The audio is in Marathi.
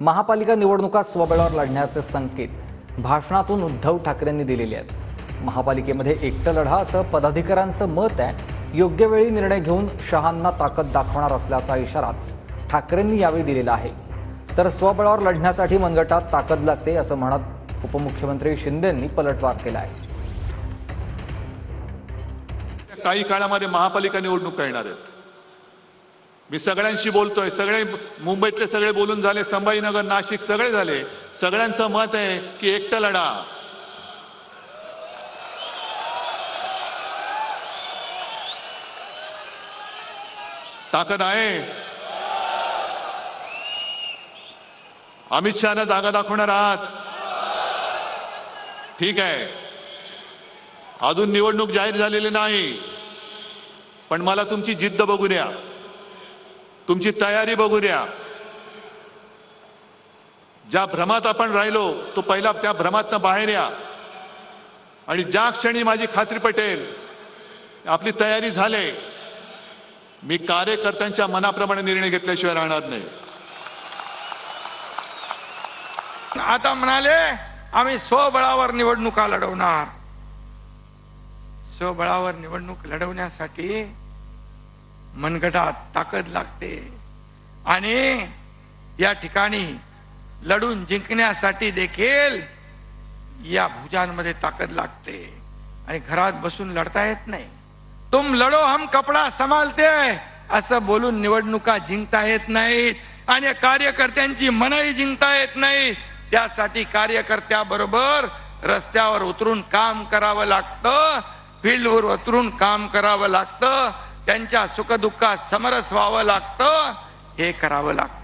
महापालिका निवडणुका स्वबळावर लढण्याचे संकेत भाषणातून उद्धव ठाकरेंनी दिलेले आहेत। महापालिकेमध्ये एकटं लढा असं पदाधिकाऱ्यांचं मत आहे। योग्य वेळी निर्णय घेऊन शहांना ताकद दाखवणार असल्याचा इशाराच ठाकरेंनी यावेळी दिलेला आहे। तर स्वबळावर लढण्यासाठी मनगटात ताकद लागते असं म्हणत उपमुख्यमंत्री शिंदेंनी पलटवार केला आहे। काही काळामध्ये महापालिका निवडणुका येणार आहेत। मी सगळ्यांशी बोलतोय, सगळे मुंबईतले सगळे बोलून झाले, संभाजीनगर, नाशिक सगळे झाले। सगळ्यांचं मत आहे की एकटं लढा। ताकद आहे। अमित शहाना जागा दाखवणार आहात? ठीक आहे, अजून निवडणूक जाहीर झालेली नाही, पण मला तुमची जिद्द बघू द्या, तुमची तयारी बघू द्या। ज्या भ्रमात आपण राहिलो तो पहिला त्या भ्रमातनं बाहेर या, आणि ज्या क्षणी माझी खात्री पटेल आपली तयारी झाले, मी कार्यकर्त्यांच्या मनाप्रमाणे निर्णय घेतल्याशिवाय राहणार नाही। आता म्हणाले आम्ही स्वबळावर निवडणुका लढवणार। स्वबळावर निवडणूक लढवण्यासाठी मनगटात ताकद लागते, आणि या ठिकाणी लढून जिंकण्यासाठी देखील या भुजांमध्ये ताकद लागते, आणि घरात बसून लढता येत नाही। तुम लढो हम कपडा संभालते असं बोलून निवडणुका जिंकता येत नाहीत, आणि कार्यकर्त्यांची मनही जिंकता येत नाही। त्यासाठी कार्यकर्त्याबरोबर रस्त्यावर उतरून काम करावं लागतं, फील्डवर उतरून काम करावं लागतं, त्यांच्या सुखदुःखात समरस व्हावं लागतं, हे करावं लागतं।